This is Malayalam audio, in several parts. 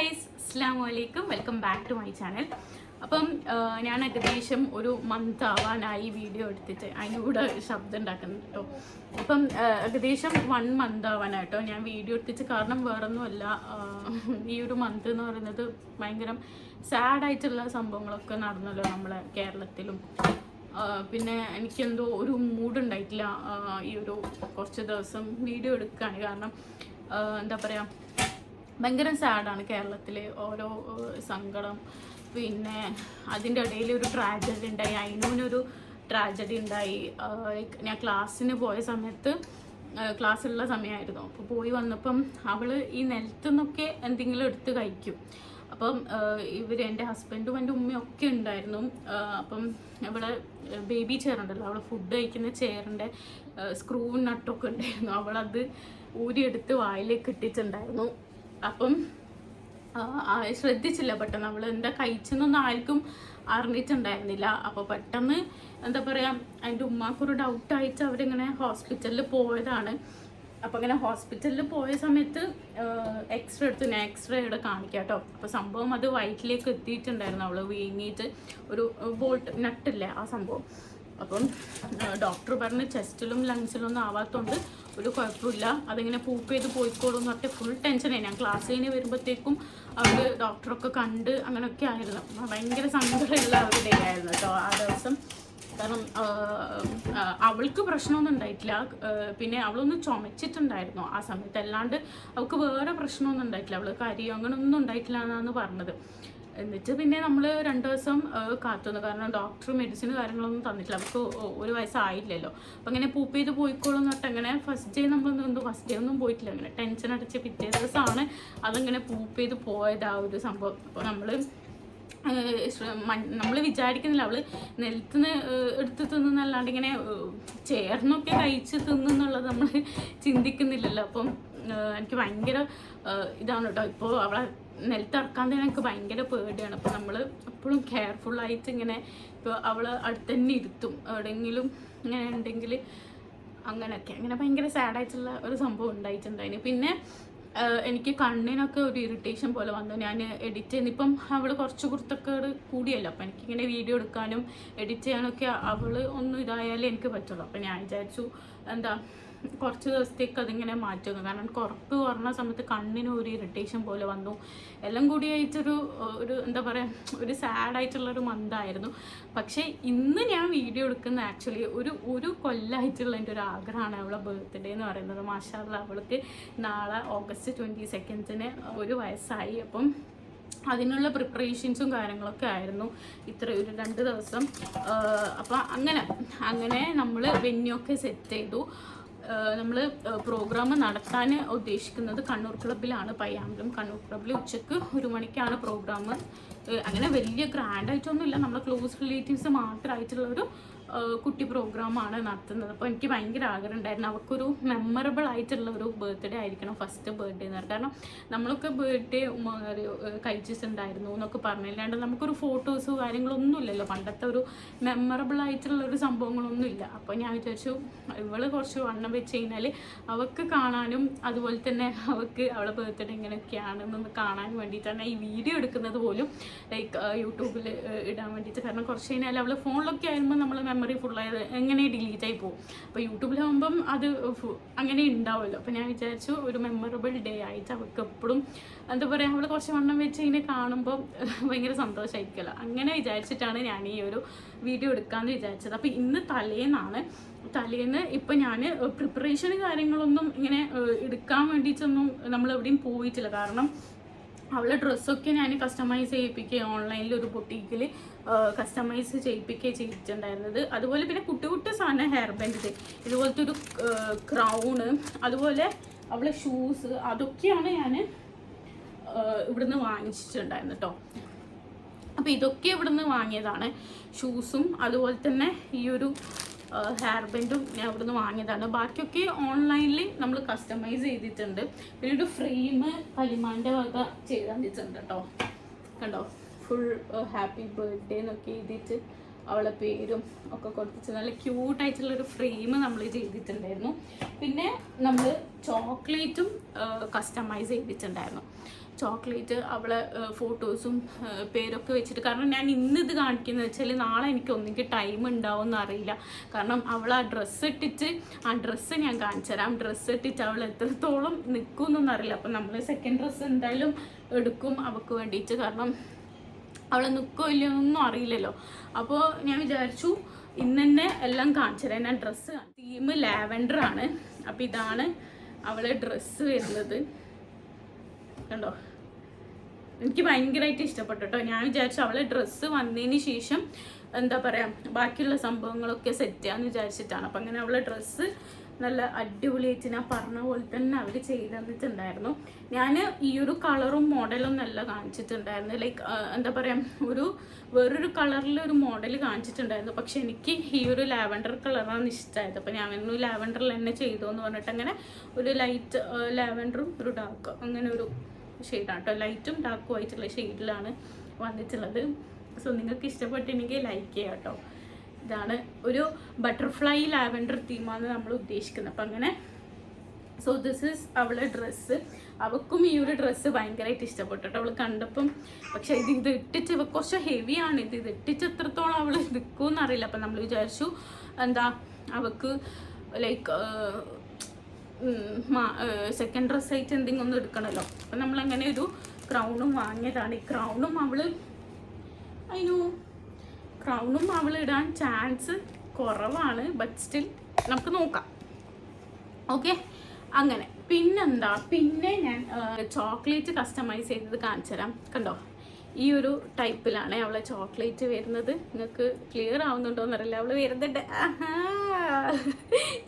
ഗൈസ്, അസ്സലാമു അലൈക്കും. Welcome back to my channel. അപ്പം ഞാൻ ഏകദേശം ഒരു മന്ത് ആവാനായി വീഡിയോ എടുത്തിട്ട് അതിൻ്റെ കൂടെ ശബ്ദം ഉണ്ടാക്കുന്നുണ്ട് കേട്ടോ. അപ്പം ഏകദേശം 1 month ആവാനായിട്ടോ ഞാൻ വീഡിയോ എടുത്തിട്ട്. കാരണം വേറൊന്നുമല്ല, ഈ ഒരു മന്ത് എന്ന് പറയുന്നത് ഭയങ്കര സാഡായിട്ടുള്ള സംഭവങ്ങളൊക്കെ നടന്നല്ലോ നമ്മളെ കേരളത്തിലും. പിന്നെ എനിക്കെന്തോ ഒരു മൂഡ് ഉണ്ടായിട്ടില്ല ഈ ഒരു കുറച്ച് ദിവസം വീഡിയോ എടുക്കാൻ. കാരണം എന്താ പറയുക, ഭയങ്കര സാഡാണ് കേരളത്തിൽ ഓരോ സങ്കടം. പിന്നെ അതിൻ്റെ ഇടയിൽ ഒരു ട്രാജഡി ഉണ്ടായി, അതിനൊരു ട്രാജഡി ഉണ്ടായി. ഞാൻ ക്ലാസ്സിന് പോയ സമയത്ത്, ക്ലാസ്സുള്ള സമയമായിരുന്നു. അപ്പോൾ പോയി വന്നപ്പം അവൾ ഈ നിലത്തു നിന്നൊക്കെ എന്തെങ്കിലും എടുത്ത് കഴിക്കും. അപ്പം എൻ്റെ ഹസ്ബൻഡും എൻ്റെ ഉമ്മയും ഒക്കെ ഉണ്ടായിരുന്നു. അപ്പം ഇവിടെ ബേബി ചെയർ ഉണ്ടല്ലോ, അവൾ ഫുഡ് കഴിക്കുന്ന ചെയറിൻ്റെ സ്ക്രൂ നട്ടൊക്കെ ഉണ്ടായിരുന്നു. അവളത് ഊരിയെടുത്ത് വായിലേക്ക് ഇട്ടിട്ടുണ്ടായിരുന്നു. അപ്പം ശ്രദ്ധിച്ചില്ല, പെട്ടെന്ന് അവൾ എന്താ കഴിച്ചെന്നൊന്നും ആർക്കും അറിഞ്ഞിട്ടുണ്ടായിരുന്നില്ല. അപ്പോൾ പെട്ടെന്ന് എന്താ പറയുക, അതിൻ്റെ ഉമ്മാക്കൊരു ഡൗട്ടായിട്ട് അവരിങ്ങനെ ഹോസ്പിറ്റലിൽ പോയതാണ്. അപ്പോൾ ഇങ്ങനെ ഹോസ്പിറ്റലിൽ പോയ സമയത്ത് എക്സ്റേ എടുത്ത്, ഞാൻ എക്സ്റേ ഇവിടെ കാണിക്കാം കേട്ടോ. അപ്പോൾ സംഭവം അത് വയറ്റിലേക്ക് എത്തിയിട്ടുണ്ടായിരുന്നു. അവൾ വീങ്ങിയിട്ട് ഒരു ബോൾട്ട് നട്ടില്ലേ ആ സംഭവം. അപ്പം ഡോക്ടർ പറഞ്ഞ് ചെസ്റ്റിലും ലങ്സിലും ഒന്നും ആവാത്തതുകൊണ്ട് ഒരു കുഴപ്പമില്ല, അതിങ്ങനെ പൂപ്പ് ചെയ്ത് പോയിക്കോളും എന്ന് പറഞ്ഞിട്ട് ഫുൾ ടെൻഷനായി. ഞാൻ ക്ലാസ് കഴിഞ്ഞ് വരുമ്പോഴത്തേക്കും അവർ ഡോക്ടറൊക്കെ കണ്ട് അങ്ങനെയൊക്കെ ആയിരുന്നു. ഭയങ്കര സങ്കടമുള്ള ഒരു ഡേ ആയിരുന്നു കേട്ടോ ആ ദിവസം. കാരണം അവൾക്ക് പ്രശ്നമൊന്നും ഉണ്ടായിട്ടില്ല. പിന്നെ അവളൊന്ന് ചുമച്ചിട്ടുണ്ടായിരുന്നു ആ സമയത്ത്, അല്ലാണ്ട് അവൾക്ക് വേറെ പ്രശ്നമൊന്നും ഉണ്ടായിട്ടില്ല. അവൾ കരിയോ അങ്ങനെയൊന്നും ഉണ്ടായിട്ടില്ല എന്നാണ് പറഞ്ഞത്. എന്നിട്ട് പിന്നെ നമ്മൾ 2 ദിവസം കാത്തുനിന്നു. കാരണം ഡോക്ടർ മെഡിസിൻ കാര്യങ്ങളൊന്നും തന്നിട്ടില്ല, അവർക്ക് 1 വയസ്സായില്ലല്ലോ. അപ്പം അങ്ങനെ പൂപ്പ് ചെയ്ത് പോയിക്കോളും എന്ന് പറഞ്ഞിട്ട് അങ്ങനെ ഫസ്റ്റ് ഡേ നമ്മളൊന്നും ഫസ്റ്റ് ഡേ ഒന്നും പോയിട്ടില്ല. അങ്ങനെ ടെൻഷൻ അടിച്ച് പിറ്റേ ദിവസമാണ് അതങ്ങനെ പൂപ്പ് ചെയ്ത് പോയത് ആ ഒരു സംഭവം. അപ്പോൾ നമ്മൾ വിചാരിക്കുന്നില്ല അവൾ നിലത്തുനിന്ന് എടുത്ത് തിന്നല്ലാണ്ട് ഇങ്ങനെ ചേർന്നൊക്കെ കഴിച്ച് തിന്നുന്നുള്ളത് നമ്മൾ ചിന്തിക്കുന്നില്ലല്ലോ. അപ്പം എനിക്ക് ഭയങ്കര ഇതാണ് കേട്ടോ. ഇപ്പോൾ അവളെ നിലത്തിറക്കാൻ തന്നെ എനിക്ക് ഭയങ്കര പേടിയാണ്. അപ്പോൾ നമ്മൾ എപ്പോഴും കെയർഫുള്ളായിട്ട് ഇങ്ങനെ, ഇപ്പോൾ അവൾ അടുത്ത് തന്നെ ഇരുത്തും എവിടെയെങ്കിലും ഇങ്ങനെ ഉണ്ടെങ്കിൽ. അങ്ങനെയൊക്കെ അങ്ങനെ ഭയങ്കര സാഡായിട്ടുള്ള ഒരു സംഭവം ഉണ്ടായിട്ടുണ്ടായിന്. പിന്നെ എനിക്ക് കണ്ണിനൊക്കെ ഒരു ഇറിറ്റേഷൻ പോലെ വന്നു. ഞാൻ എഡിറ്റ് ചെയ്യുന്നിപ്പം അവൾ കുറച്ച് കുർത്തക്കേട് കൂടിയല്ലോ. അപ്പം എനിക്കിങ്ങനെ വീഡിയോ എടുക്കാനും എഡിറ്റ് ചെയ്യാനൊക്കെ അവൾ ഒന്നും ഇതായാലേ എനിക്ക് പറ്റുള്ളൂ. അപ്പം ഞാൻ വിചാരിച്ചു എന്താ കുറച്ച് ദിവസത്തേക്ക് അതിങ്ങനെ മാറ്റുക. കാരണം കുറപ്പ് കുറഞ്ഞ സമയത്ത് കണ്ണിന് ഒരു ഇറിറ്റേഷൻ പോലെ വന്നു. എല്ലാം കൂടിയായിട്ടൊരു എന്താ പറയുക, ഒരു സാഡായിട്ടുള്ളൊരു മന്തായിരുന്നു. പക്ഷേ ഇന്ന് ഞാൻ വീഡിയോ എടുക്കുന്ന ആക്ച്വലി ഒരു കൊല്ലമായിട്ടുള്ള എൻ്റെ ഒരു ആഗ്രഹമാണ് അവളെ ബർത്ത്ഡേ എന്ന് പറയുന്നത്. മാഷാ അല്ലാഹ്, അവൾക്ക് നാളെ August 22 1 വയസ്സായി. അപ്പം അതിനുള്ള പ്രിപ്പറേഷൻസും കാര്യങ്ങളൊക്കെ ആയിരുന്നു ഇത്ര ഒരു 2 ദിവസം. അപ്പം അങ്ങനെ നമ്മൾ വെന്യൂക്കെ സെറ്റ് ചെയ്തു. നമ്മൾ പ്രോഗ്രാം നടത്താൻ ഉദ്ദേശിക്കുന്നത് കണ്ണൂർ ക്ലബ്ബിലാണ്, പയ്യാമ്പലം കണ്ണൂർ ക്ലബ്ബിൽ ഉച്ചക്ക് 1 മണിക്കാണ് പ്രോഗ്രാം. അങ്ങനെ വലിയ ഗ്രാൻഡായിട്ടൊന്നുമില്ല, നമ്മൾ ക്ലോസ് റിലേറ്റീവ്സ് മാത്രമായിട്ടുള്ളൊരു കുട്ടി പ്രോഗ്രാമാണ് നടത്തുന്നത്. അപ്പോൾ എനിക്ക് ഭയങ്കര ആഗ്രഹം ഉണ്ടായിരുന്നു അവൾക്കൊരു മെമ്മറബിൾ ആയിട്ടുള്ള ഒരു ബർത്ത്ഡേ ആയിരിക്കണം, ഫസ്റ്റ് ബർത്ത്ഡേ എന്ന് പറഞ്ഞാൽ. കാരണം നമ്മളൊക്കെ ബർത്ത്ഡേ കഴിച്ചിട്ടുണ്ടായിരുന്നു എന്നൊക്കെ പറഞ്ഞില്ലാണ്ട് നമുക്കൊരു ഫോട്ടോസോ കാര്യങ്ങളൊന്നും ഇല്ലല്ലോ, പണ്ടത്തെ ഒരു മെമ്മറബിൾ ആയിട്ടുള്ളൊരു സംഭവങ്ങളൊന്നും ഇല്ല. അപ്പോൾ ഞാൻ വിചാരിച്ചു ഇവൾ കുറച്ച് വണ്ണം വെച്ച് കഴിഞ്ഞാൽ അവൾക്ക് കാണാനും അതുപോലെ തന്നെ അവളെ ബർത്ത്ഡേ എങ്ങനെയൊക്കെയാണെന്നൊന്ന് കാണാൻ വേണ്ടിയിട്ടാണ് ഈ വീഡിയോ എടുക്കുന്നത് പോലും, ലൈക്ക് യൂട്യൂബിൽ ഇടാൻ വേണ്ടിയിട്ട്. കാരണം കുറച്ച് കഴിഞ്ഞാൽ അവൾ ഫോണിലൊക്കെ ആകുമ്പോൾ നമ്മൾ മെമ്മറി ഫുള്ളായത് എങ്ങനെ ഡിലീറ്റ് ആയി പോകും. അപ്പോൾ യൂട്യൂബിലാകുമ്പം അത് അങ്ങനെ ഉണ്ടാവുമല്ലോ. അപ്പോൾ ഞാൻ വിചാരിച്ചു ഒരു മെമ്മറബിൾ ഡേ ആയിട്ട് അവൾക്ക് എപ്പോഴും എന്താ പറയുക, അവൾ കുറച്ച് വണ്ണം വെച്ച് ഇങ്ങനെ കാണുമ്പോൾ ഭയങ്കര സന്തോഷമായിരിക്കുമല്ലോ. അങ്ങനെ വിചാരിച്ചിട്ടാണ് ഞാൻ ഈ ഒരു വീഡിയോ എടുക്കാമെന്ന് വിചാരിച്ചത്. അപ്പോൾ ഇന്ന് തലേന്ന് ഇപ്പം ഞാൻ പ്രിപ്പറേഷൻ കാര്യങ്ങളൊന്നും ഇങ്ങനെ എടുക്കാൻ വേണ്ടിയിട്ടൊന്നും നമ്മളെവിടെയും പോയിട്ടില്ല. കാരണം അവളുടെ ഡ്രസ്സൊക്കെ ഞാൻ കസ്റ്റമൈസ് ചെയ്യിപ്പിക്കുക, ഓൺലൈനിൽ ഒരു ബൊട്ടീക്കിൽ കസ്റ്റമൈസ് ചെയ്തിട്ടുണ്ടായിരുന്നത്. അതുപോലെ പിന്നെ കുട്ടി സാധനം ഹെയർ ബാൻഡ്, ഇതുപോലത്തെ ഒരു ക്രൗണ്, അതുപോലെ അവളെ ഷൂസ്, അതൊക്കെയാണ് ഞാൻ ഇവിടുന്ന് വാങ്ങിച്ചിട്ടുണ്ടായിരുന്നു കേട്ടോ. അപ്പോൾ ഇതൊക്കെ ഇവിടുന്ന് വാങ്ങിയതാണ്, ഷൂസും അതുപോലെ തന്നെ ഈ ഒരു ഹെയർ ബാൻഡും ഞാൻ ഇവിടുന്ന് വാങ്ങിയതാണ്. ബാക്കിയൊക്കെ ഓൺലൈനിൽ നമ്മൾ കസ്റ്റമൈസ് ചെയ്തിട്ടുണ്ട്. പിന്നെ ഒരു ഫ്രെയിം കലിമാൻ്റെ വക ചെയ്ത് തന്നിട്ടുണ്ട് കേട്ടോ. കണ്ടോ, ഫുൾ ഹാപ്പി ബർത്ത്ഡേ എന്നൊക്കെ എഴുതിയിട്ട് അവളെ പേരും ഒക്കെ കൊടുത്തിട്ട് നല്ല ക്യൂട്ടായിട്ടുള്ളൊരു ഫ്രെയിം നമ്മൾ ചെയ്തിട്ടുണ്ടായിരുന്നു. പിന്നെ നമ്മൾ ചോക്ലേറ്റും കസ്റ്റമൈസ് ചെയ്തിട്ടുണ്ടായിരുന്നു. ചോക്ലേറ്റ് അവളെ ഫോട്ടോസും പേരൊക്കെ വെച്ചിട്ട്. കാരണം ഞാൻ ഇന്നിത് കാണിക്കുന്നത് വെച്ചാൽ നാളെ എനിക്ക് ഒന്നെങ്കിൽ ടൈം ഉണ്ടാവുമെന്ന് അറിയില്ല. കാരണം അവൾ ആ ഡ്രസ്സ് ഇട്ടിട്ട് ആ ഡ്രസ്സ് ഞാൻ കാണിച്ചു തരാം. ഡ്രസ്സ് ഇട്ടിട്ട് അവൾ എത്രത്തോളം നിൽക്കുമെന്നൊന്നും അറിയില്ല. അപ്പം നമ്മൾ സെക്കൻഡ് ഡ്രസ്സ് എന്തായാലും എടുക്കും അവൾക്ക് വേണ്ടിയിട്ട്. കാരണം അവളെ നിൽക്കോ ഇല്ലയോ ഒന്നും അറിയില്ലല്ലോ. അപ്പോൾ ഞാൻ വിചാരിച്ചു ഇന്ന് തന്നെ എല്ലാം കാണിച്ചു തരാം. ഞാൻ ഡ്രസ്സ് തീം ലാവൻഡർ ആണ്. അപ്പം ഇതാണ് അവളെ ഡ്രസ്സ് വരുന്നത്. കണ്ടോ, എനിക്ക് ഭയങ്കരമായിട്ട് ഇഷ്ടപ്പെട്ടു കേട്ടോ. ഞാൻ വിചാരിച്ചു അവളെ ഡ്രസ്സ് വന്നതിന് ശേഷം എന്താ പറയുക ബാക്കിയുള്ള സംഭവങ്ങളൊക്കെ സെറ്റ് ചെയ്യാമെന്ന് വിചാരിച്ചിട്ടാണ്. അപ്പം അങ്ങനെ അവളെ ഡ്രസ്സ് നല്ല അടിപൊളിയായിട്ട് ഞാൻ പറഞ്ഞ പോലെ തന്നെ അവർ ചെയ്ത് തന്നിട്ടുണ്ടായിരുന്നു. ഞാൻ ഈ ഒരു കളറും മോഡലും നല്ല കാണിച്ചിട്ടുണ്ടായിരുന്നു. ലൈക്ക് എന്താ പറയുക വേറൊരു കളറിൽ ഒരു മോഡൽ കാണിച്ചിട്ടുണ്ടായിരുന്നു. പക്ഷെ എനിക്ക് ഈ ഒരു ലാവൻഡർ കളറാണ് ഇഷ്ടമായത്. അപ്പം ഞാൻ ഇന്ന് ലാവൻഡറിൽ തന്നെ ചെയ്തു എന്ന് പറഞ്ഞിട്ട് അങ്ങനെ ഒരു ലൈറ്റ് ലാവൻഡറും ഒരു ഡാർക്ക് അങ്ങനെ ഒരു ഷെയ്ഡാണ് കേട്ടോ. ലൈറ്റും ഡാർക്കും ആയിട്ടുള്ള ഷെയ്ഡിലാണ് വന്നിട്ടുള്ളത്. സോ നിങ്ങൾക്ക് ഇഷ്ടപ്പെട്ടിട്ടുണ്ടെങ്കിൽ ലൈക്ക് ചെയ്യാം കേട്ടോ. ഇതാണ് ഒരു ബട്ടർഫ്ലൈ ലാവൻഡർ തീമാണ് നമ്മൾ ഉദ്ദേശിക്കുന്നത്. അപ്പം അങ്ങനെ സോ ദിസ് ഈസ് അവളുടെ ഡ്രസ്സ്. അവൾക്കും ഈ ഒരു ഡ്രസ്സ് ഭയങ്കരമായിട്ട് ഇഷ്ടപ്പെട്ടു കേട്ടോ. അവൾ കണ്ടപ്പം പക്ഷേ ഇത് ഇട്ടിച്ച് കുറച്ച് ഹെവിയാണ്. ഇത് ഇട്ടിച്ച് എത്രത്തോളം അവൾ നിൽക്കുമെന്ന് അറിയില്ല. അപ്പം നമ്മൾ വിചാരിച്ചു എന്താ അവൾക്ക് ലൈക്ക് സെക്കൻഡ് ഡ്രസ്സായിട്ട് എന്തെങ്കിലും ഒന്ന് എടുക്കണമല്ലോ. അപ്പം നമ്മളങ്ങനെ ഒരു ക്രൗണും വാങ്ങിയതാണ്. ഈ ക്രൗണും അവൾ ഇടാൻ ചാൻസ് കുറവാണ്. ബട്ട് സ്റ്റിൽ നമുക്ക് നോക്കാം. ഓക്കെ, അങ്ങനെ പിന്നെന്താ, പിന്നെ ഞാൻ ചോക്ലേറ്റ് കസ്റ്റമൈസ് ചെയ്തത് കാണിച്ചു തരാം. കണ്ടോ, ഈ ഒരു ടൈപ്പിലാണ് അവളെ ചോക്ലേറ്റ് വരുന്നത്. നിങ്ങൾക്ക് ക്ലിയർ ആവുന്നുണ്ടോയെന്ന് അറിയില്ല. അവൾ വരുന്നുണ്ട്,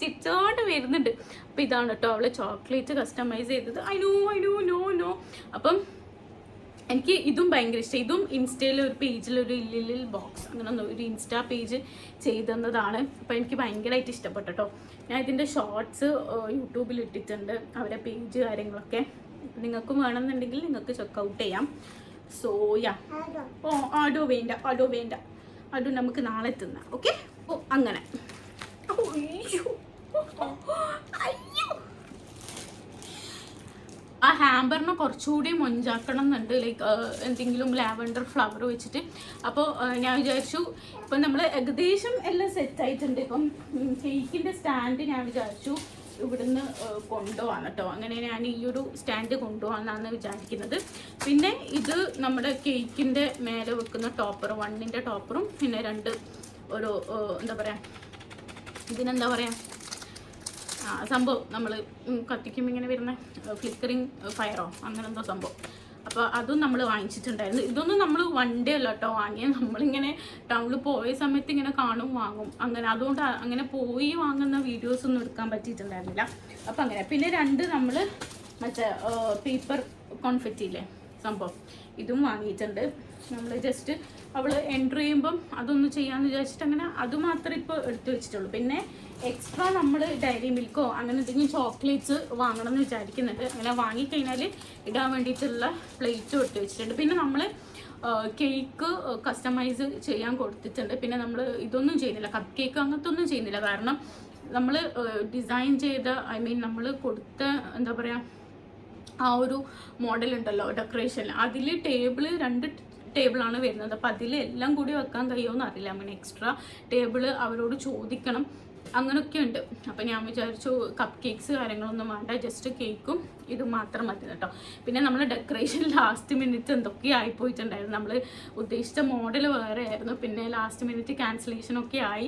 ചിരിച്ചോണ്ട് വരുന്നുണ്ട്. അപ്പം ഇതാണ് കേട്ടോ അവളെ ചോക്ലേറ്റ് കസ്റ്റമൈസ് ചെയ്തത്. I know. അപ്പം എനിക്ക് ഇതും ഭയങ്കര ഇഷ്ടം. ഇതും ഇൻസ്റ്റയിൽ ഒരു പേജിൽ ഒരു ലിൽ ബോക്സ് അങ്ങനെ ഒരു ഇൻസ്റ്റാ പേജ് ചെയ്തെന്നതാണ്. അപ്പോൾ എനിക്ക് ഭയങ്കരമായിട്ട് ഇഷ്ടപ്പെട്ടു കേട്ടോ. ഞാൻ ഇതിൻ്റെ ഷോർട്സ് യൂട്യൂബിൽ ഇട്ടിട്ടുണ്ട്, അവരുടെ പേജ് കാര്യങ്ങളൊക്കെ. നിങ്ങൾക്കും വേണമെന്നുണ്ടെങ്കിൽ നിങ്ങൾക്ക് ചെക്കൗട്ട് ചെയ്യാം. സോ യാ, ആടോ വേണ്ട ആടോ നമുക്ക് നാളെ തിന്നാം. ഓക്കെ, അങ്ങനെ ആ ഹാമ്പറിനെ കുറച്ചുകൂടി മൊഞ്ചാക്കണം എന്നുണ്ട്. ലൈക്ക് എന്തെങ്കിലും ലാവൻഡർ ഫ്ലവർ വെച്ചിട്ട്. അപ്പോൾ ഞാൻ വിചാരിച്ചു ഇപ്പം നമ്മൾ ഏകദേശം എല്ലാം സെറ്റായിട്ടുണ്ട്. ഇപ്പം കേക്കിൻ്റെ സ്റ്റാൻഡ് ഞാൻ വിചാരിച്ചു ഇവിടുന്ന് കൊണ്ടുപോകാൻ കേട്ടോ. അങ്ങനെ ഞാൻ ഈ ഒരു സ്റ്റാൻഡ് കൊണ്ടുപോകാമെന്നാണ് വിചാരിക്കുന്നത്. പിന്നെ ഇത് നമ്മുടെ കേക്കിൻ്റെ മേലെ വെക്കുന്ന ടോപ്പർ, 1ൻ്റെ ടോപ്പറും പിന്നെ 2 ഒരു എന്താ പറയുക, ഇതിനെന്താ പറയുക സംഭവം നമ്മൾ കത്തിക്കുമ്പോൾ ഇങ്ങനെ വരുന്ന ഫ്ലിക്കറിങ് ഫയറോ അങ്ങനെ എന്തോ സംഭവം. അപ്പോൾ അതും നമ്മൾ വാങ്ങിച്ചിട്ടുണ്ടായിരുന്നു. ഇതൊന്നും നമ്മൾ വൺ ഡേ അല്ല കേട്ടോ വാങ്ങിയത്. നമ്മളിങ്ങനെ ടൗണിൽ പോയ സമയത്ത് ഇങ്ങനെ കാണും വാങ്ങും അങ്ങനെ. അതുകൊണ്ട് അങ്ങനെ പോയി വാങ്ങുന്ന വീഡിയോസ് ഒന്നും എടുക്കാൻ പറ്റിയിട്ടുണ്ടായിരുന്നില്ല. അപ്പം അങ്ങനെ പിന്നെ 2 നമ്മൾ മറ്റേ പേപ്പർ കോൺഫെറ്റിയില്ലേ സംഭവം, ഇതും വാങ്ങിയിട്ടുണ്ട്. നമ്മൾ ജസ്റ്റ് അവൾ എൻട്രി ചെയ്യുമ്പം അതൊന്ന് ചെയ്യാമെന്ന് വിചാരിച്ചിട്ട് അങ്ങനെ അതുമാത്രമേ ഇപ്പോൾ എടുത്തു വെച്ചിട്ടുള്ളൂ. പിന്നെ എക്സ്ട്രാ നമ്മൾ ഡയറി മിൽക്കോ അങ്ങനെ എന്തെങ്കിലും ചോക്ലേറ്റ്സ് വാങ്ങണം എന്ന് വിചാരിക്കുന്നുണ്ട്. അങ്ങനെ വാങ്ങിക്കഴിഞ്ഞാൽ ഇടാൻ വേണ്ടിയിട്ടുള്ള പ്ലേറ്റും എടുത്ത് വെച്ചിട്ടുണ്ട്. പിന്നെ നമ്മൾ കേക്ക് കസ്റ്റമൈസ് ചെയ്യാൻ കൊടുത്തിട്ടുണ്ട്. പിന്നെ നമ്മൾ ഇതൊന്നും ചെയ്യുന്നില്ല, കപ്പ് കേക്ക് അങ്ങനത്തെ ഒന്നും ചെയ്യുന്നില്ല. കാരണം നമ്മൾ ഡിസൈൻ ചെയ്ത നമ്മൾ കൊടുത്ത എന്താ പറയുക ആ ഒരു മോഡൽ ഉണ്ടല്ലോ ഡെക്കറേഷൻ, അതിൽ 2 ടേബിളാണ് വരുന്നത്. അപ്പോൾ അതിലെല്ലാം കൂടി വെക്കാൻ കഴിയുമെന്ന് അറിയില്ല. അങ്ങനെ എക്സ്ട്രാ ടേബിൾ അവരോട് ചോദിക്കണം, അങ്ങനെയൊക്കെ ഉണ്ട്. അപ്പം ഞാൻ വിചാരിച്ചു കപ്പ് കേക്ക്സ് കാര്യങ്ങളൊന്നും വേണ്ട, ജസ്റ്റ് കേക്കും ഇത് മാത്രം മതി കേട്ടോ. പിന്നെ നമ്മൾ ഡെക്കറേഷൻ ലാസ്റ്റ് മിനിറ്റ് എന്തൊക്കെ ആയിപ്പോയിട്ടുണ്ടായിരുന്നു. നമ്മൾ ഉദ്ദേശിച്ച മോഡൽ വേറെ ആയിരുന്നു. പിന്നെ ലാസ്റ്റ് മിനിറ്റ് ക്യാൻസലേഷനൊക്കെ ആയി.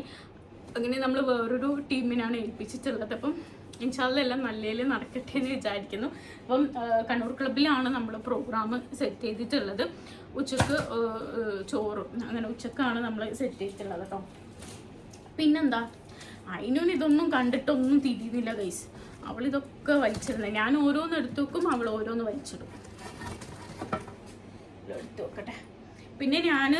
അങ്ങനെ നമ്മൾ വേറൊരു ടീമിനാണ് ഏൽപ്പിച്ചിട്ടുള്ളത്. അപ്പം ഇൻഷാല്ലാ എല്ലാം നല്ലതിൽ നടക്കട്ടെ എന്ന് വിചാരിക്കുന്നു. അപ്പം കണ്ണൂർ ക്ലബ്ബിലാണ് നമ്മൾ പ്രോഗ്രാം സെറ്റ് ചെയ്തിട്ടുള്ളത്. ഉച്ചക്ക് ചോറും അങ്ങനെ ഉച്ചക്കാണ് നമ്മൾ സെറ്റ് ചെയ്തിട്ടുള്ളത് കേട്ടോ. പിന്നെന്താ, അതിനും ഇതൊന്നും കണ്ടിട്ടൊന്നും തിരിയുന്നില്ല ഗൈസ്. അവളിതൊക്കെ വലിച്ചിരുന്നത്. ഞാൻ ഓരോന്ന് എടുത്തു വെക്കും, അവൾ ഓരോന്ന് വലിച്ചിടും. എടുത്തു വെക്കട്ടെ. പിന്നെ ഞാൻ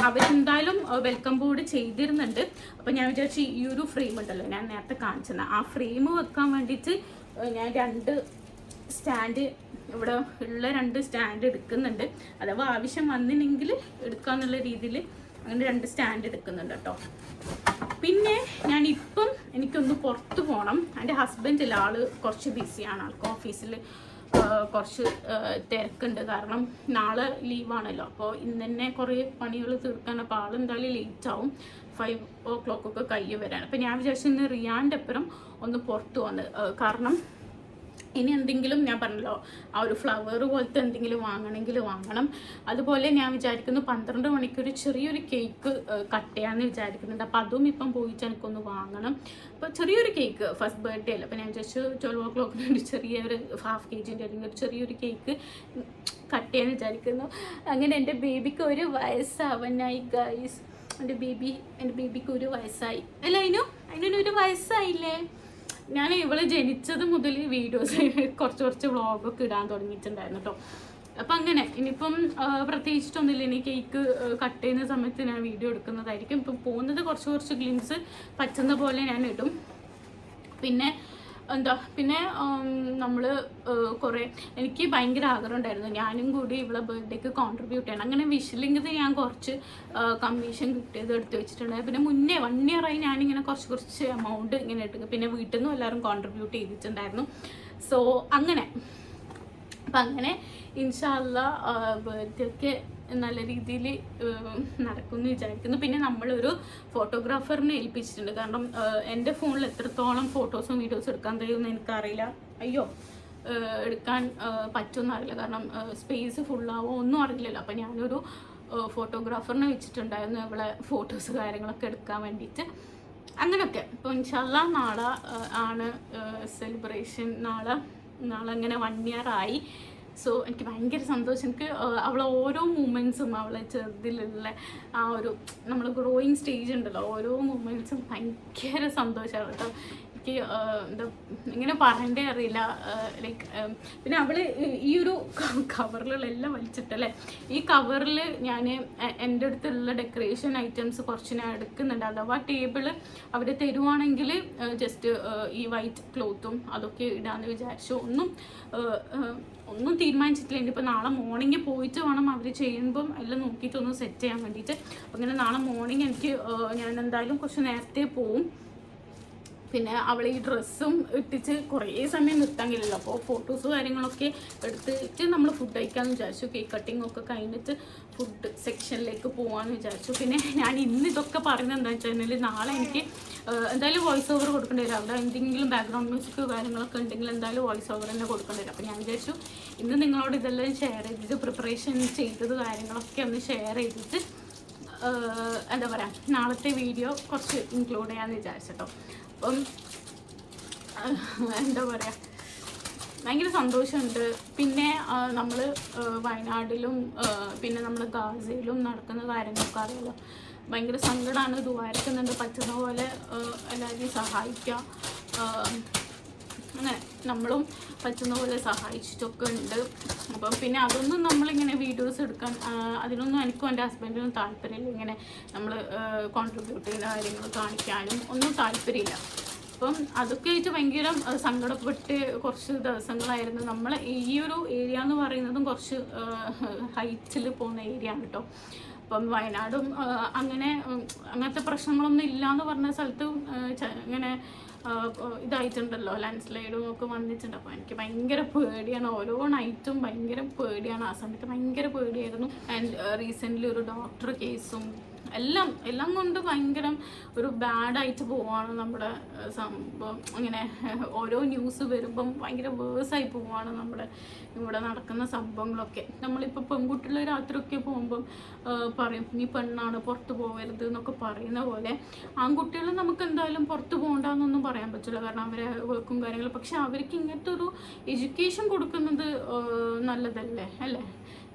അവരെന്തായാലും വെൽക്കം ബോർഡ് ചെയ്തിരുന്നുണ്ട്. അപ്പം ഞാൻ വിചാരിച്ചു ഈ ഒരു ഫ്രെയിം ഉണ്ടല്ലോ ഞാൻ നേരത്തെ കാണിച്ചത്, ആ ഫ്രെയിം വെക്കാൻ വേണ്ടിയിട്ട് ഞാൻ 2 സ്റ്റാൻഡ് ഇവിടെ ഉള്ള 2 സ്റ്റാൻഡ് എടുക്കുന്നുണ്ട്. അഥവാ ആവശ്യം വന്നില്ലെങ്കിൽ എടുക്കാന്നുള്ള രീതിയിൽ അങ്ങനെ 2 സ്റ്റാൻഡ് എടുക്കുന്നുണ്ട് കേട്ടോ. പിന്നെ ഞാനിപ്പം എനിക്കൊന്ന് പുറത്ത് പോകണം. എൻ്റെ ഹസ്ബൻഡില്ല, ആൾ കുറച്ച് ബിസിയാണ്. ആൾക്ക് ഓഫീസിൽ കുറച്ച് തിരക്കുണ്ട്. കാരണം നാളെ ലീവാണല്ലോ. അപ്പോൾ ഇന്ന് തന്നെ കുറേ പണികൾ തീർക്കാൻ. അപ്പോൾ ആളെന്തായാലും ലേറ്റ് ആവും. 5 o'clock ഒക്കെ കയ്യിൽ വരാണ്. അപ്പോൾ ഞാൻ വിചാരിച്ചു ഇന്ന് റിയാൻ്റെ അപ്പുറം ഒന്ന് പുറത്ത് വന്ന്. കാരണം ഇനി എന്തെങ്കിലും ഞാൻ പറഞ്ഞല്ലോ ആ ഒരു ഫ്ലവർ പോലത്തെ എന്തെങ്കിലും വാങ്ങണമെങ്കിൽ വാങ്ങണം. അതുപോലെ ഞാൻ വിചാരിക്കുന്നു 12 മണിക്ക് ഒരു ചെറിയൊരു കേക്ക് കട്ട് ചെയ്യാമെന്ന് വിചാരിക്കുന്നുണ്ട്. അപ്പോൾ അതും ഇപ്പം പോയിട്ട് എനിക്കൊന്ന് വാങ്ങണം. അപ്പോൾ ചെറിയൊരു കേക്ക് ഫസ്റ്റ് ബർത്ത്ഡേ അല്ല. അപ്പോൾ ഞാൻ വിചാരിച്ചു 12 o'clock ഒരു ചെറിയൊരു 1/2 kg അല്ലെങ്കിൽ ഒരു ചെറിയൊരു കേക്ക് കട്ട് ചെയ്യാൻ വിചാരിക്കുന്നു. അങ്ങനെ എൻ്റെ ബേബിക്ക് 1 വയസ്സാവാനായി ഗൈസ്. എൻ്റെ ബേബിക്ക് 1 വയസ്സായി. അല്ല അതിനൊരു 1 വയസ്സായില്ലേ. ഞാൻ ഇവള് ജനിച്ചത് മുതൽ വീഡിയോസ് കുറച്ച് വ്ളോഗൊക്കെ ഇടാൻ തുടങ്ങിയിട്ടുണ്ടായിരുന്നു കേട്ടോ. അപ്പം അങ്ങനെ ഇനിയിപ്പം പ്രത്യേകിച്ചിട്ടൊന്നുമില്ല. ഇനി കേക്ക് കട്ട് ചെയ്യുന്ന സമയത്ത് ഞാൻ വീഡിയോ എടുക്കുന്നതായിരിക്കും. ഇപ്പം പോകുന്നത് കുറച്ച് ഗ്ലിംസ് പറ്റുന്ന പോലെ ഞാൻ ഇടും. പിന്നെ നമ്മൾ കുറേ എനിക്ക് ഭയങ്കര ആഗ്രഹം ഉണ്ടായിരുന്നു ഞാനും കൂടി ഇവിടെ ബർത്ത്ഡേക്ക് കോൺട്രിബ്യൂട്ട് ചെയ്യണം. അങ്ങനെ വിഷലിംഗിൽ ഞാൻ കുറച്ച് കമ്മീഷൻ കിട്ടിയത് എടുത്ത് വെച്ചിട്ടുണ്ടായിരുന്നു. പിന്നെ മുന്നേ 1 year ആയി ഞാനിങ്ങനെ കുറച്ച് എമൗണ്ട് ഇങ്ങനെ എടുക്കും. പിന്നെ വീട്ടിൽ നിന്നും എല്ലാവരും കോൺട്രിബ്യൂട്ട് ചെയ്തിട്ടുണ്ടായിരുന്നു. സോ അങ്ങനെ അപ്പം അങ്ങനെ ഇൻഷാ അല്ലാഹ് ബർത്ത്ഡേ ഒക്കെ നല്ല രീതിയിൽ നടക്കുമെന്ന് വിചാരിക്കുന്നു. പിന്നെ നമ്മളൊരു ഫോട്ടോഗ്രാഫറിനെ ഏൽപ്പിച്ചിട്ടുണ്ട്. കാരണം എൻ്റെ ഫോണിൽ എത്രത്തോളം ഫോട്ടോസും വീഡിയോസും എടുക്കാൻ കഴിയുമെന്ന് എനിക്കറിയില്ല. എടുക്കാൻ പറ്റുമെന്ന് അറിയില്ല. കാരണം സ്പേസ് ഫുള്ളാവോ ഒന്നും അറിയില്ലല്ലോ. അപ്പം ഞാനൊരു ഫോട്ടോഗ്രാഫറിനെ വെച്ചിട്ടുണ്ടായിരുന്നു അവളെ ഫോട്ടോസ് കാര്യങ്ങളൊക്കെ എടുക്കാൻ വേണ്ടിയിട്ട്. അങ്ങനെയൊക്കെ ഇപ്പോൾ ഇൻഷാ അല്ലാഹ് നാളെ ആണ് സെലിബ്രേഷൻ. നാളെ അങ്ങനെ 1 year ആയി. സോ എനിക്ക് ഭയങ്കര സന്തോഷം. എനിക്ക് അവളെ ഓരോ മൂമെൻറ്റ്സും അവളെ ചെറുതിലുള്ള ആ ഒരു നമ്മൾ ഗ്രോയിങ് സ്റ്റേജ് ഉണ്ടല്ലോ, ഓരോ മൂമെൻറ്റ്സും ഭയങ്കര സന്തോഷമാണ് കേട്ടോ. എനിക്ക് എന്താ ഇങ്ങനെ പറയണ്ടേ അറിയില്ല. ലൈക്ക് പിന്നെ അവൾ ഈ ഒരു കവറിലുള്ള എല്ലാം വലിച്ചിട്ടല്ലേ. ഈ കവറിൽ ഞാൻ എൻ്റെ അടുത്തുള്ള ഡെക്കറേഷൻ ഐറ്റംസ് കുറച്ച് ഞാൻ എടുക്കുന്നുണ്ട്. അഥവാ ടേബിള് അവർ തരുവാണെങ്കിൽ ജസ്റ്റ് ഈ വൈറ്റ് ക്ലോത്തും അതൊക്കെ ഇടാമെന്ന് വിചാരിച്ചു. ഒന്നും തീരുമാനിച്ചിട്ടില്ല. ഇനിയിപ്പോൾ നാളെ മോർണിംഗ് പോയിട്ട് വേണം അവർ ചെയ്യുമ്പം എല്ലാം നോക്കിയിട്ടൊന്ന് സെറ്റ് ചെയ്യാൻ വേണ്ടിയിട്ട്. അങ്ങനെ നാളെ മോർണിംഗ് എനിക്ക് ഞാൻ എന്തായാലും കുറച്ച് നേരത്തെ പോവും. പിന്നെ അവൾ ഈ ഡ്രസ്സും ഇട്ടിച്ച് കുറേ സമയം നിർത്താൻ കഴിയില്ല. അപ്പോൾ ഫോട്ടോസ് കാര്യങ്ങളൊക്കെ എടുത്തിട്ട് നമ്മൾ ഫുഡ് കഴിക്കാമെന്ന് വിചാരിച്ചു. കേക്ക് കട്ടിങ് ഒക്കെ കഴിഞ്ഞിട്ട് ഫുഡ് സെക്ഷനിലേക്ക് പോകാമെന്ന് വിചാരിച്ചു. പിന്നെ ഞാൻ ഇന്ന് ഇതൊക്കെ പറയുന്നത് എന്താണെന്ന് വെച്ചാൽ നാളെ എനിക്ക് എന്തായാലും വോയിസ് ഓവർ കൊടുക്കേണ്ടി വരും. അവിടെ എന്തെങ്കിലും ബാക്ക്ഗ്രൗണ്ട് മ്യൂസിക് കാര്യങ്ങളൊക്കെ ഉണ്ടെങ്കിൽ എന്തായാലും വോയിസ് ഓവർ തന്നെ കൊടുക്കേണ്ടി വരും. അപ്പോൾ ഞാൻ വിചാരിച്ചു ഇന്ന് നിങ്ങളോട് ഇതെല്ലാം ഷെയർ ചെയ്തിട്ട് പ്രിപ്പറേഷൻ ചെയ്തത് കാര്യങ്ങളൊക്കെ ഒന്ന് ഷെയർ ചെയ്തിട്ട് എന്താ പറയുക നാളത്തെ വീഡിയോ കുറച്ച് ഇൻക്ലൂഡ് ചെയ്യാമെന്ന് വിചാരിച്ചിട്ടോ. അപ്പം എന്താ പറയുക ഭയങ്കര സന്തോഷമുണ്ട്. പിന്നെ നമ്മൾ വയനാട്ടിലും പിന്നെ നമ്മൾ ഗാസയിലും നടക്കുന്ന കാര്യങ്ങളൊക്കെ അറിയാലോ. ഭയങ്കര സങ്കടമാണ്. ദുആരക്കുന്നുണ്ട്. പറ്റുന്ന പോലെ എല്ലാവരെയും സഹായിക്കുക. അങ്ങനെ നമ്മളും പറ്റുന്ന പോലെ സഹായിച്ചിട്ടൊക്കെ ഉണ്ട്. അപ്പം പിന്നെ അതൊന്നും നമ്മളിങ്ങനെ വീഡിയോസ് എടുക്കാൻ അതിനൊന്നും എനിക്കും എൻ്റെ ഹസ്ബൻഡിനും താല്പര്യമില്ല. ഇങ്ങനെ നമ്മൾ കോൺട്രിബ്യൂട്ട് ചെയ്യുന്ന കാര്യങ്ങൾ കാണിക്കാനും ഒന്നും താല്പര്യമില്ല. അപ്പം അതൊക്കെ ആയിട്ട് ഭയങ്കര സങ്കടപ്പെട്ട് കുറച്ച് ദിവസങ്ങളായിരുന്നു. നമ്മൾ ഈ ഒരു ഏരിയ എന്ന് പറയുന്നതും കുറച്ച് ഹൈറ്റിൽ പോകുന്ന ഏരിയ ആണ് കേട്ടോ. അപ്പം വയനാടും അങ്ങനത്തെ പ്രശ്നങ്ങളൊന്നും ഇല്ലയെന്ന് പറഞ്ഞ സ്ഥലത്തും ഇങ്ങനെ ഇതായിട്ടുണ്ടല്ലോ, ലാൻഡ് സ്ലൈഡും ഒക്കെ വന്നിട്ടുണ്ട്. അപ്പോൾ എനിക്ക് ഭയങ്കര പേടിയാണ്. ഓരോ നൈറ്റും ഭയങ്കര പേടിയാണ്. ആ സമയത്ത് ഭയങ്കര പേടിയായിരുന്നു. ആൻഡ് റീസെൻ്റ്ലി ഒരു ഡോക്ടർ കേസും എല്ലാം കൊണ്ട് ഭയങ്കര ഒരു ബാഡായിട്ട് പോവാണ് നമ്മുടെ സംഭവം. അങ്ങനെ ഓരോ ന്യൂസ് വരുമ്പം ഭയങ്കര വേഴ്സായി പോവാണ് നമ്മുടെ ഇവിടെ നടക്കുന്ന സംഭവങ്ങളൊക്കെ. നമ്മളിപ്പോൾ പെൺകുട്ടികൾ രാത്രിയൊക്കെ പോകുമ്പം പറയും നീ പെണ്ണാണ് പുറത്ത് പോകരുത് എന്നൊക്കെ പറയുന്ന പോലെ ആൺകുട്ടികൾ നമുക്ക് എന്തായാലും പുറത്ത് പോകണ്ടെന്നൊന്നും പറയാൻ പറ്റില്ല. കാരണം അവരെ വർക്കും കാര്യങ്ങളും. പക്ഷെ അവർക്ക് ഇങ്ങനത്തെ ഒരു എഡ്യൂക്കേഷൻ കൊടുക്കുന്നത് നല്ലതല്ലേ അല്ലേ?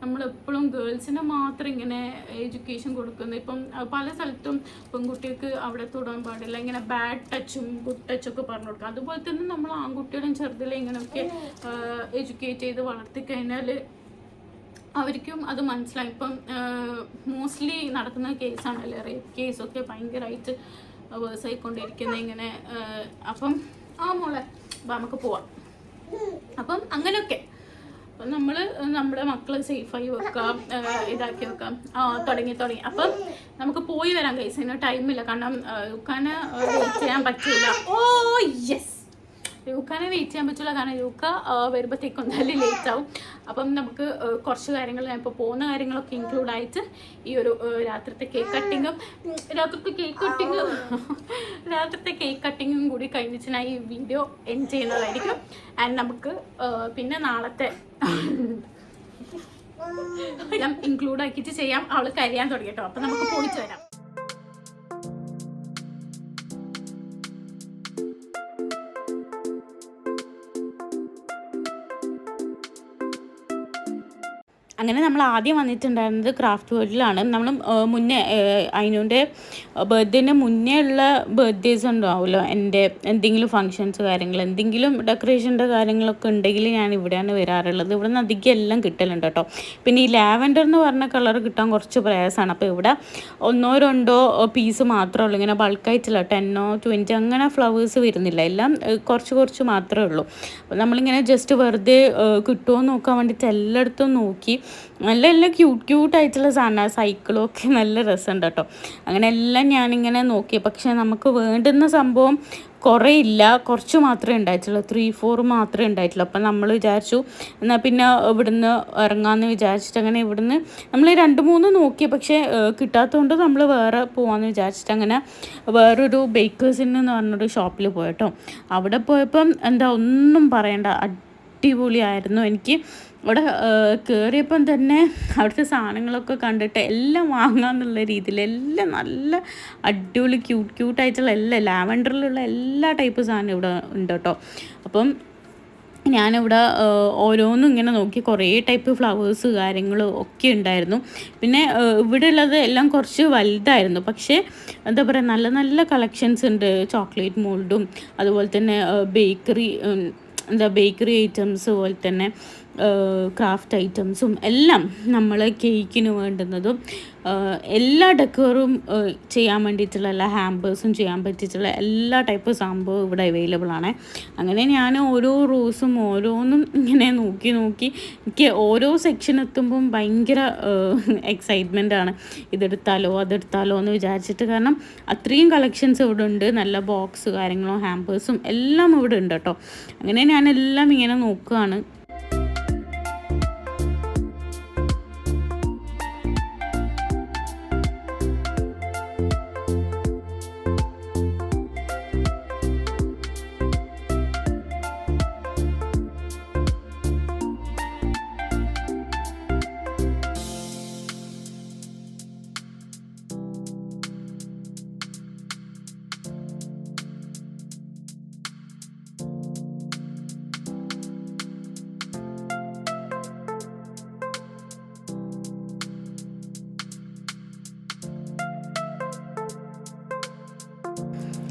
നമ്മളെപ്പോഴും ഗേൾസിന് മാത്രം ഇങ്ങനെ എഡ്യൂക്കേഷൻ കൊടുക്കുന്നത്. ഇപ്പം പല സ്ഥലത്തും പെൺകുട്ടികൾക്ക് അവിടെ തൊടാൻ പാടില്ല, ഇങ്ങനെ ബാഡ് ടച്ചും ഗുഡ് ടച്ചൊക്കെ പറഞ്ഞു കൊടുക്കുക. അതുപോലെ തന്നെ നമ്മൾ ആൺകുട്ടികളും ചെറുതിലെ ഇങ്ങനെയൊക്കെ എഡ്യൂക്കേറ്റ് ചെയ്ത് വളർത്തിക്കഴിഞ്ഞാൽ അവർക്കും അത് മനസ്സിലായി. ഇപ്പം മോസ്റ്റ്ലി നടക്കുന്ന കേസാണല്ലേ റേപ്പ് കേസൊക്കെ ഭയങ്കരമായിട്ട് വേഴ്സായിക്കൊണ്ടിരിക്കുന്നത് ഇങ്ങനെ. അപ്പം മോളെ നമുക്ക് പോവാം. അപ്പം അങ്ങനെയൊക്കെ നമ്മൾ നമ്മുടെ മക്കളെ സേഫായി വെക്കാം, ഇതാക്കി വെക്കാം. തുടങ്ങി. അപ്പം നമുക്ക് പോയി വരാം ഗൈസ്. അതിന് ടൈമില്ല. കാരണം വെയിറ്റ് ചെയ്യാൻ പറ്റില്ല. ഓ യെസ് യൂക്കാനെ വെയിറ്റ് ചെയ്യാൻ പറ്റില്ല, കാരണം യൂക്ക വരുമ്പോഴത്തേക്കും എന്തായാലും ലേറ്റ് ആവും. അപ്പം നമുക്ക് കുറച്ച് കാര്യങ്ങൾ ഞാൻ ഇപ്പോൾ പോകുന്ന കാര്യങ്ങളൊക്കെ ഇൻക്ലൂഡ് ആയിട്ട് ഈ ഒരു രാത്രിത്തെ കേക്ക് കട്ടിങ്ങും കൂടി കഴിഞ്ഞിട്ട് ഞാൻ ഈ വീഡിയോ എൻഡ് ചെയ്യുന്നതായിരിക്കും. ആൻഡ് നമുക്ക് പിന്നെ നാളത്തെ എല്ലാം ഇൻക്ലൂഡ് ആക്കിയിട്ട് ചെയ്യാം. അവൾ കരയാൻ തുടങ്ങി കേട്ടോ. അപ്പം നമുക്ക് പോയിട്ട് വരാം. അങ്ങനെ നമ്മൾ ആദ്യം വന്നിട്ടുണ്ടായിരുന്നത് ക്രാഫ്റ്റ് വേൾഡിലാണ്. നമ്മൾ മുന്നേ അതിനുൻ്റെ ബർത്ത്ഡേൻ്റെ മുന്നേ ഉള്ള ബർത്ത്ഡേസ് ഉണ്ടാവുമല്ലോ, എൻ്റെ എന്തെങ്കിലും ഫങ്ഷൻസ് കാര്യങ്ങൾ എന്തെങ്കിലും ഡെക്കറേഷൻ്റെ കാര്യങ്ങളൊക്കെ ഉണ്ടെങ്കിൽ ഞാൻ ഇവിടെയാണ് വരാറുള്ളത്. ഇവിടെ നിന്ന് അധികം എല്ലാം കിട്ടലുണ്ട് കേട്ടോ. പിന്നെ ഈ ലാവൻഡർ എന്ന് പറഞ്ഞ കളർ കിട്ടാൻ കുറച്ച് പ്രയാസമാണ്. അപ്പോൾ ഇവിടെ 1-2 പീസ് മാത്രമേ ഉള്ളൂ, ഇങ്ങനെ ബൾക്കായിട്ടില്ല. 10-20 അങ്ങനെ ഫ്ലവേഴ്സ് വരുന്നില്ല, എല്ലാം കുറച്ച് മാത്രമേ ഉള്ളൂ. അപ്പോൾ നമ്മളിങ്ങനെ ജസ്റ്റ് വെറുതെ കിട്ടുമോ നോക്കാൻ വേണ്ടിയിട്ട് എല്ലായിടത്തും നോക്കി. നല്ല ക്യൂട്ടായിട്ടുള്ള സാധനമാണ്. സൈക്കിളും ഒക്കെ നല്ല രസമുണ്ട് കേട്ടോ. അങ്ങനെ എല്ലാം ഞാനിങ്ങനെ നോക്കി. പക്ഷേ നമുക്ക് വേണ്ടുന്ന സംഭവം കുറേ ഇല്ല, കുറച്ച് മാത്രമേ ഉണ്ടായിട്ടുള്ളൂ, 3-4 മാത്രമേ ഉണ്ടായിട്ടുള്ളൂ. അപ്പം നമ്മൾ വിചാരിച്ചു എന്നാൽ പിന്നെ ഇവിടുന്ന് ഇറങ്ങാമെന്ന് വിചാരിച്ചിട്ട് അങ്ങനെ ഇവിടുന്ന് നമ്മൾ 2-3 നോക്കി. പക്ഷേ കിട്ടാത്തതുകൊണ്ട് നമ്മൾ വേറെ പോകാമെന്ന് വിചാരിച്ചിട്ട് അങ്ങനെ വേറൊരു ബേക്കേഴ്സിന് എന്ന് പറഞ്ഞൊരു ഷോപ്പിൽ പോയിട്ടോ. അവിടെ പോയപ്പം എന്താ ഒന്നും പറയണ്ട, അടിപൊളിയായിരുന്നു. എനിക്ക് അവിടെ കയറിയപ്പം തന്നെ അവിടുത്തെ സാധനങ്ങളൊക്കെ കണ്ടിട്ട് എല്ലാം വാങ്ങാമെന്നുള്ള രീതിയിൽ എല്ലാം നല്ല അടിപൊളി ക്യൂട്ടായിട്ടുള്ള എല്ലാം ലാവൻഡറിലുള്ള എല്ലാ ടൈപ്പ് സാധനം ഇവിടെ ഉണ്ട് കേട്ടോ. അപ്പം ഞാനിവിടെ ഓരോന്നും ഇങ്ങനെ നോക്കി, കുറേ ടൈപ്പ് ഫ്ലവേഴ്സ് കാര്യങ്ങൾ ഒക്കെ ഉണ്ടായിരുന്നു. പിന്നെ ഇവിടെ ഉള്ളത് എല്ലാം കുറച്ച് വലുതായിരുന്നു, പക്ഷേ എന്താ പറയുക നല്ല കളക്ഷൻസ് ഉണ്ട്. ചോക്ലേറ്റ് മോൾഡും അതുപോലെ തന്നെ ബേക്കറി ഐറ്റംസ് പോലെ തന്നെ ക്രാഫ്റ്റ് ഐറ്റംസും എല്ലാം നമ്മൾ കേക്കിന് വേണ്ടുന്നതും എല്ലാ ഡെക്കറും ചെയ്യാൻ വേണ്ടിയിട്ടുള്ള എല്ലാ ഹാമ്പേഴ്സും ചെയ്യാൻ പറ്റിയിട്ടുള്ള എല്ലാ ടൈപ്പ് സംഭവം ഇവിടെ അവൈലബിൾ ആണ്. അങ്ങനെ ഞാൻ ഓരോ റോസും ഓരോന്നും ഇങ്ങനെ നോക്കി എനിക്ക് ഓരോ സെക്ഷൻ എത്തുമ്പം ഭയങ്കര എക്സൈറ്റ്മെൻ്റ് ആണ്. ഇതെടുത്താലോ അതെടുത്താലോ എന്ന് വിചാരിച്ചിട്ട്, കാരണം അത്രയും കളക്ഷൻസ് ഇവിടെ ഉണ്ട്. നല്ല ബോക്സ് കാര്യങ്ങളും ഹാമ്പേഴ്സും എല്ലാം ഇവിടെ ഉണ്ട് കേട്ടോ. അങ്ങനെ ഞാനെല്ലാം ഇങ്ങനെ നോക്കുകയാണ്.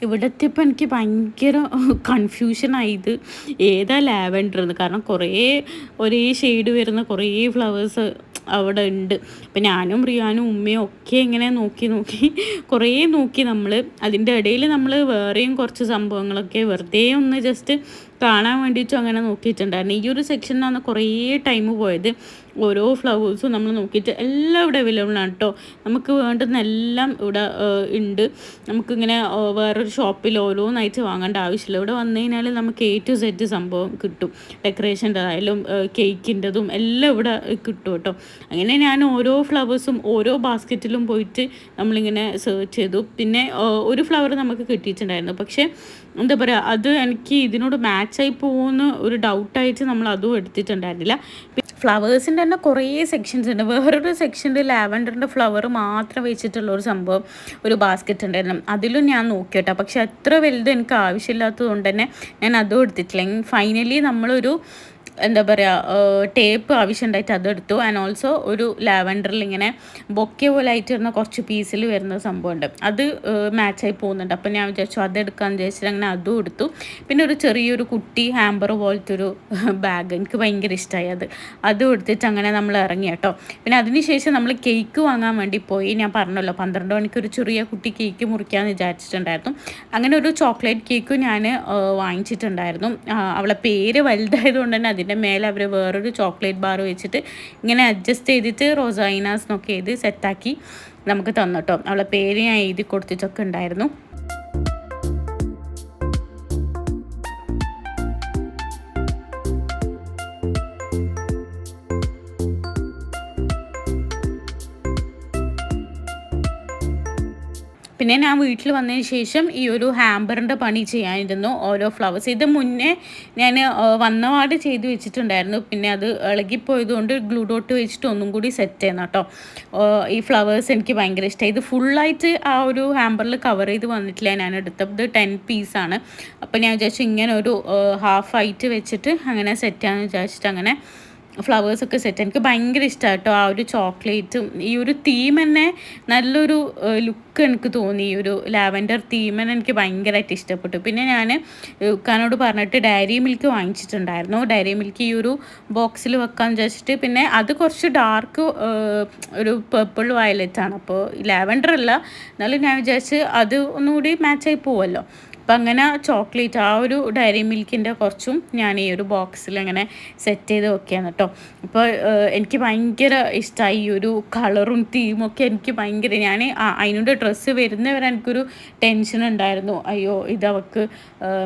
ഇവിടെ എത്തിയപ്പോൾ എനിക്ക് ഭയങ്കര കൺഫ്യൂഷനായത് ഏതാ ലാവൻഡർ എന്ന്. കാരണം ഒരേ ഷെയ്ഡ് വരുന്ന കുറേ ഫ്ലവേഴ്സ് അവിടെ ഉണ്ട്. അപ്പം ഞാനും റിയാനും ഉമ്മയും ഒക്കെ ഇങ്ങനെ നോക്കി നമ്മൾ. അതിൻ്റെ ഇടയിൽ നമ്മൾ വേറെയും കുറച്ച് സംഭവങ്ങളൊക്കെ വെറുതെ ഒന്ന് ജസ്റ്റ് കാണാൻ വേണ്ടിയിട്ടും അങ്ങനെ നോക്കിയിട്ടുണ്ടായിരുന്നു. ഈ ഒരു സെക്ഷനിലാണ് കുറേ ടൈം പോയത്. ഓരോ ഫ്ലവേഴ്സും നമ്മൾ നോക്കിയിട്ട് എല്ലാം ഇവിടെ അവൈലബിൾ ആണ് കേട്ടോ. നമുക്ക് വേണ്ടുന്ന എല്ലാം ഇവിടെ ഉണ്ട്. നമുക്കിങ്ങനെ വേറൊരു ഷോപ്പിൽ ഓരോന്നായിട്ട് വാങ്ങേണ്ട ആവശ്യമില്ല. ഇവിടെ വന്നു കഴിഞ്ഞാൽ നമുക്ക് A to Z സംഭവം കിട്ടും. ഡെക്കറേഷൻ്റെതായാലും കേക്കിൻ്റെതും എല്ലാം ഇവിടെ കിട്ടും കേട്ടോ. അങ്ങനെ ഞാൻ ഓരോ ഫ്ലവേഴ്സും ഓരോ ബാസ്ക്കറ്റിലും പോയിട്ട് നമ്മളിങ്ങനെ സെർച്ച് ചെയ്തു. പിന്നെ ഒരു ഫ്ലവർ നമുക്ക് കിട്ടിയിട്ടുണ്ടായിരുന്നു, പക്ഷേ എന്താ പറയുക, അത് എനിക്ക് ഇതിനോട് മാച്ചായി പോകുന്ന ഒരു ഡൗട്ടായിട്ട് നമ്മൾ അതും എടുത്തിട്ടുണ്ടായിരുന്നില്ല. ഫ്ലവേഴ്സിൻ്റെ തന്നെ കുറേ സെക്ഷൻസ് ഉണ്ട്. വേറൊരു സെക്ഷനിൽ ലാവൻഡറിൻ്റെ ഫ്ലവർ മാത്രം വെച്ചിട്ടുള്ള ഒരു സംഭവം, ഒരു ബാസ്ക്കറ്റ് ഉണ്ടായിരുന്നു. അതിലും ഞാൻ നോക്കി കേട്ടോ. പക്ഷെ അത്ര വലുത് എനിക്ക് ആവശ്യമില്ലാത്തത് കൊണ്ട് തന്നെ ഞാൻ അതും എടുത്തിട്ടില്ല. ഫൈനലി നമ്മളൊരു എന്താ പറയുക ടേപ്പ് ആവശ്യമുണ്ടായിട്ട് അതെടുത്തു. ആൻഡ് ഓൾസോ ഒരു ലാവൻഡറിൽ ഇങ്ങനെ ബൊക്കെ പോലെ ആയിട്ട് വരുന്ന കുറച്ച് പീസിൽ വരുന്ന സംഭവമുണ്ട്, അത് മാച്ചായി പോകുന്നുണ്ട്. അപ്പം ഞാൻ വിചാരിച്ചു അതെടുക്കാമെന്ന് വിചാരിച്ചിട്ട് അങ്ങനെ അതും എടുത്തു. പിന്നെ ഒരു ചെറിയൊരു കുട്ടി ഹാമ്പർ പോലത്തെ ഒരു ബാഗ് എനിക്ക് ഭയങ്കര ഇഷ്ടമായി, അതും എടുത്തിട്ട് അങ്ങനെ നമ്മൾ ഇറങ്ങി കേട്ടോ. പിന്നെ അതിനുശേഷം നമ്മൾ കേക്ക് വാങ്ങാൻ വേണ്ടി പോയി. ഞാൻ പറഞ്ഞല്ലോ 12 മണിക്ക് ഒരു ചെറിയ കുട്ടി കേക്ക് മുറിക്കാമെന്ന് വിചാരിച്ചിട്ടുണ്ടായിരുന്നു. അങ്ങനെ ഒരു ചോക്ലേറ്റ് കേക്കും ഞാൻ വാങ്ങിച്ചിട്ടുണ്ടായിരുന്നു. അവളെ പേര് വലുതായതുകൊണ്ട് തന്നെ അതിൻ്റെ മേലെ അവർ വേറൊരു ചോക്ലേറ്റ് ബാർ വെച്ചിട്ട് ഇങ്ങനെ അഡ്ജസ്റ്റ് ചെയ്തിട്ട് റോസൈനാസ് എന്നൊക്കെ എഴുതി സെറ്റാക്കി നമുക്ക് തന്നിട്ടോ. അവളെ പേര് ഞാൻ എഴുതി കൊടുത്തിട്ടൊക്കെ ഉണ്ടായിരുന്നു. പിന്നെ ഞാൻ വീട്ടിൽ വന്നതിന് ശേഷം ഈ ഒരു ഹാമ്പറിൻ്റെ പണി ചെയ്യാനിരുന്നു. ഓരോ ഫ്ലവേഴ്സ് ഇത് മുന്നേ ഞാൻ വന്നപാട് ചെയ്ത് വെച്ചിട്ടുണ്ടായിരുന്നു. പിന്നെ അത് ഇളകിപ്പോയതുകൊണ്ട് ഗ്ലൂ ഡോട്ട് വെച്ചിട്ട് ഒന്നും കൂടി സെറ്റ് ചെയ്യണം കേട്ടോ. ഈ ഫ്ലവേഴ്സ് എനിക്ക് ഭയങ്കര ഇഷ്ടമായി. ഇത് ഫുള്ളായിട്ട് ആ ഒരു ഹാമ്പറിൽ കവർ ചെയ്ത് വന്നിട്ടില്ല. ഞാൻ എടുത്തത് 10 പീസാണ്. അപ്പോൾ ഞാൻ വിചാരിച്ചു ഇങ്ങനെ ഒരു ഹാഫ് ആയിട്ട് വെച്ചിട്ട് അങ്ങനെ സെറ്റ് ചെയ്യാമെന്ന് വിചാരിച്ചിട്ട് അങ്ങനെ ഫ്ലവേഴ്സൊക്കെ സെറ്റ്. എനിക്ക് ഭയങ്കര ഇഷ്ടമാണ് കേട്ടോ ആ ഒരു ചോക്ലേറ്റും ഈ ഒരു തീം തന്നെ നല്ലൊരു ലുക്ക് എനിക്ക് തോന്നി. ഈ ഒരു ലാവൻഡർ തീം തന്നെ എനിക്ക് ഭയങ്കരമായിട്ട് ഇഷ്ടപ്പെട്ടു. പിന്നെ ഞാൻ ഉക്കാനോട് പറഞ്ഞിട്ട് ഡയറി മിൽക്ക് വാങ്ങിച്ചിട്ടുണ്ടായിരുന്നു. ഡയറി മിൽക്ക് ഈ ഒരു ബോക്സിൽ വെക്കാമെന്ന് വിചാരിച്ചിട്ട്. പിന്നെ അത് കുറച്ച് ഡാർക്ക് ഒരു പേർപ്പിൾ വയലറ്റാണ്. അപ്പോൾ ലാവൻഡർ അല്ല, എന്നാലും ഞാൻ വിചാരിച്ച് അത് ഒന്നുകൂടി മാച്ചായി പോവുമല്ലോ. അപ്പം അങ്ങനെ ചോക്ലേറ്റ് ആ ഒരു ഡയറി മിൽക്കിൻ്റെ കുറച്ചും ഞാൻ ഈ ഒരു ബോക്സിൽ അങ്ങനെ സെറ്റ് ചെയ്ത് വെക്കുകയാണ് കേട്ടോ. അപ്പോൾ എനിക്ക് ഭയങ്കര ഇഷ്ടമായി ഈ ഒരു കളറും തീമൊക്കെ. എനിക്ക് ഭയങ്കര ഞാൻ അതിനോട് ഡ്രസ്സ് വരുന്നവരെ എനിക്കൊരു ടെൻഷൻ ഉണ്ടായിരുന്നു. അയ്യോ ഇതവൾക്ക്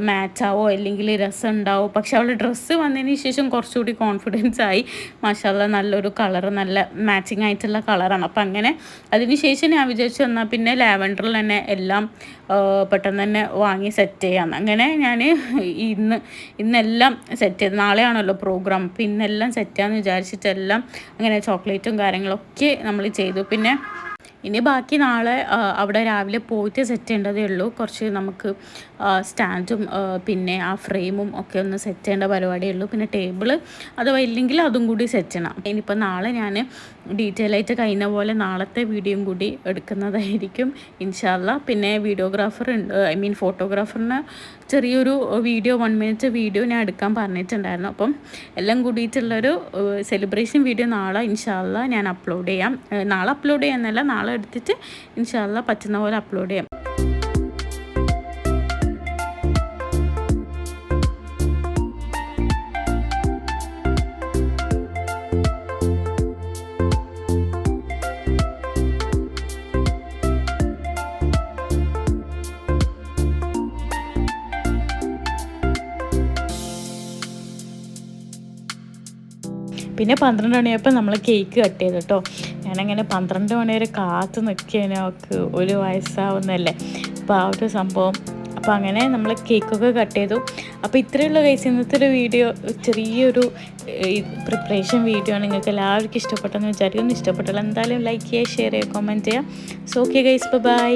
മാച്ചാവോ അല്ലെങ്കിൽ രസം ഉണ്ടാവോ. പക്ഷെ അവളുടെ ഡ്രസ്സ് വന്നതിന് ശേഷം കുറച്ചുകൂടി കോൺഫിഡൻസ് ആയി. മാഷാഅല്ലാഹ് നല്ലൊരു കളറ്, നല്ല മാച്ചിങ് ആയിട്ടുള്ള കളറാണ്. അപ്പം അങ്ങനെ അതിന് ശേഷം ഞാൻ വിചാരിച്ചു എന്നാൽ പിന്നെ ലാവൻഡറിൽ തന്നെ എല്ലാം പെട്ടെന്ന് തന്നെ വാങ്ങി സെറ്റ് ചെയ്യാമെന്ന്. അങ്ങനെ ഞാൻ ഇന്നെല്ലാം സെറ്റ് ചെയ്ത്, നാളെയാണല്ലോ പ്രോഗ്രാം, അപ്പോൾ ഇന്നെല്ലാം സെറ്റ് ചെയ്യാമെന്ന് വിചാരിച്ചിട്ടെല്ലാം അങ്ങനെ ചോക്ലേറ്റും കാര്യങ്ങളൊക്കെ നമ്മൾ ചെയ്തു. പിന്നെ ഇനി ബാക്കി നാളെ അവിടെ രാവിലെ പോയിട്ട് സെറ്റ് ചെയ്യേണ്ടതേ ഉള്ളൂ. കുറച്ച് നമുക്ക് സ്റ്റാൻഡും പിന്നെ ആ ഫ്രെയിമും ഒക്കെ ഒന്ന് സെറ്റ് ചെയ്യേണ്ട പരിപാടിയേ ഉള്ളൂ. പിന്നെ ടേബിള് അഥവാ ഇല്ലെങ്കിൽ അതും കൂടി സെറ്റ് ചെയ്യണം. ഇനിയിപ്പോൾ നാളെ ഞാൻ ഡീറ്റെയിൽ ആയിട്ട് കഴിഞ്ഞ പോലെ നാളത്തെ വീഡിയോയും കൂടി എടുക്കുന്നതായിരിക്കും ഇൻഷാ അല്ലാഹ്. പിന്നെ വീഡിയോഗ്രാഫർ ഫോട്ടോഗ്രാഫറിന് ചെറിയൊരു വീഡിയോ 1 മിനിറ്റ് വീഡിയോ ഞാൻ എടുക്കാൻ പറഞ്ഞിട്ടുണ്ടായിരുന്നു. അപ്പം എല്ലാം കൂടിയിട്ടുള്ളൊരു സെലിബ്രേഷൻ വീഡിയോ നാളെ ഇൻഷാ അല്ലാഹ് ഞാൻ അപ്ലോഡ് ചെയ്യാം. നാളെ അപ്ലോഡ് ചെയ്യാമെന്നല്ല, നാളെ എടുത്തിട്ട് ഇൻഷാ അല്ലാഹ് പറ്റുന്ന പോലെ അപ്ലോഡ് ചെയ്യാം. പിന്നെ 12 മണിയായപ്പോൾ നമ്മൾ കേക്ക് കട്ട് ചെയ്തു കേട്ടോ. ഞാനങ്ങനെ 12 മണി വരെ കാത്തു നിൽക്കുകയാണ്. അവൾക്ക് 1 വയസ്സാവുന്നല്ലേ. അപ്പോൾ ആ ഒരു സംഭവം. അപ്പോൾ അങ്ങനെ നമ്മൾ കേക്കൊക്കെ കട്ട് ചെയ്തു. അപ്പോൾ ഇത്രയുള്ള ഗൈസ് ഇന്നത്തെ ഒരു വീഡിയോ, ചെറിയൊരു പ്രിപ്പറേഷൻ വീഡിയോ ആണ്. നിങ്ങൾക്ക് എല്ലാവർക്കും ഇഷ്ടപ്പെട്ടെന്ന് വിചാരിക്കുന്നു. ഇഷ്ടപ്പെട്ടാൽ എന്തായാലും ലൈക്ക് ചെയ്യുക, ഷെയർ ചെയ്യുക, കമൻറ്റ് ചെയ്യുക. So okay guys, by.